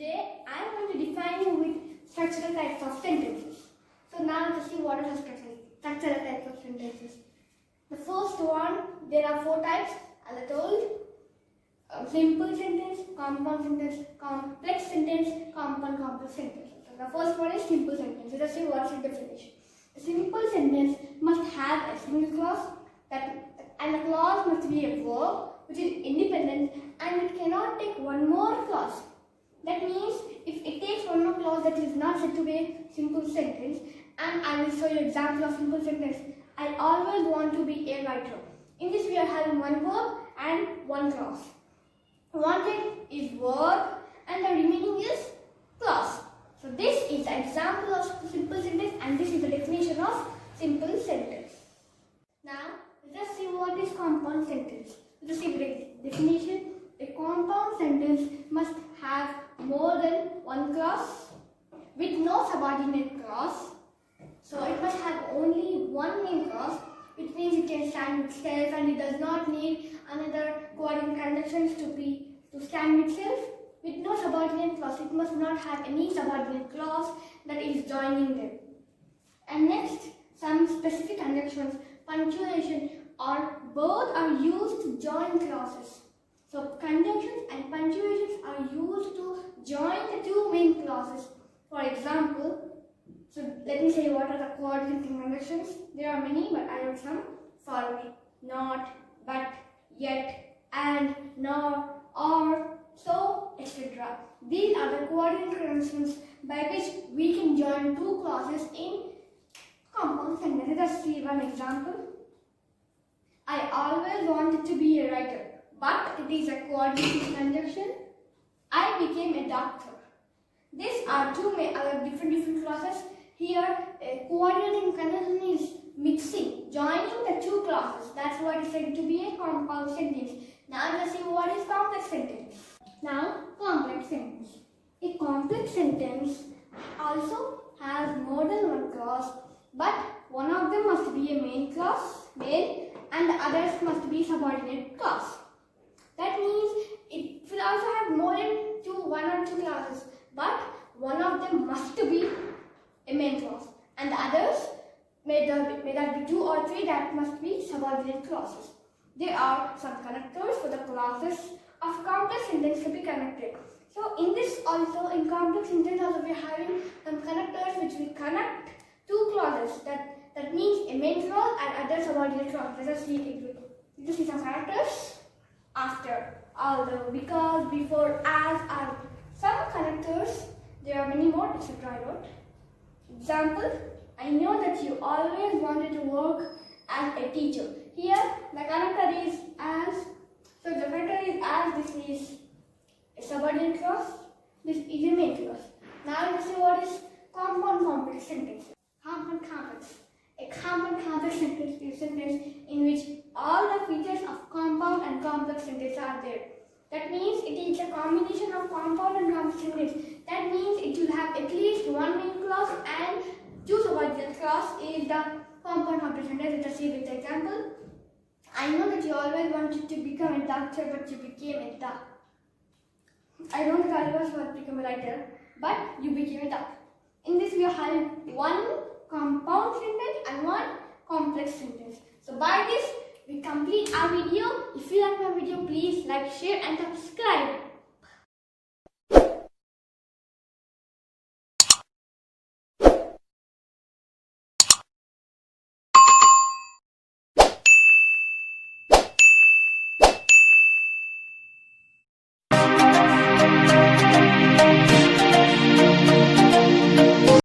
Today I am going to define you with structural types of sentences. So now let's see what are structural types of sentences. The first one, there are 4 types as I told. Simple sentence, compound sentence, complex sentence, compound complex sentence. So the first one is simple sentence. Let us see what is the definition. A simple sentence must have a single clause and the clause must be a verb which is independent and it cannot take one more clause. That means if it takes one more clause, that is not said to be a simple sentence. And I will show you example of simple sentence. I always want to be a writer. In this we are having one verb and one clause. Wanted is verb and the remaining is clause. So this is the example of simple sentence and this is the definition of simple sentence. Now let us see what is compound sentence. Let us see the definition. A compound sentence must have more than one clause with no subordinate clause. So it must have only one main clause, which means it can stand itself and it does not need another coordinate conjunctions to stand itself. With no subordinate clause, it must not have any subordinate clause that is joining them. And next, some specific conjunctions, punctuation or both are used to join clauses. So conjunctions and punctuations are used to join the two main clauses. For example, so let me say what are the coordinate conjunctions. There are many, but I have some. For, not, but, yet, and, nor, or, so, etc. These are the coordinate conjunctions by which we can join two clauses in compound sentence. Let us see one example. I always wanted to be a writer, but it is a coordinate conjunction. I became a doctor. These are two different clauses. Here, a coordinating conjunction is mixing, joining the two clauses. That's what is said to be a compound sentence. Now let's see what is complex sentence. Now, complex sentence. A complex sentence also has more than one clause, but one of them must be a main clause, and the others must be subordinate clause. That means it will also have more than one or two clauses, but one of them must be a main clause, and the others may that be 2 or 3 that must be subordinate clauses. There are some connectors for the clauses of complex sentence to be connected. So in this also, in complex sentence also we are having some connectors which will connect two clauses. That means a main clause and other subordinate clause. Let us see some connectors. After, although, because, before, as, are some connectors. There are many more, etc. I wrote. Example, I know that you always wanted to work as a teacher. Here, the connector is as. So the connector is as. This is a subordinate clause. This is a main clause. Now let's see what is compound complex sentence. Compound complex. A compound complex sentence is a sentence in which all the features of compound and complex sentence are there. That means it is a combination of compound and complex sentence. That means it will have at least one main clause and 2 subordinate clause is the compound complex sentence. Let us see with the example. I know that you always wanted to become a doctor, but you became a doctor. I don't think I always want to become a writer, but you became a doctor. In this we are having one compound sentence and one complex sentence. So by this we complete our video. If you like my video, please like, share and subscribe.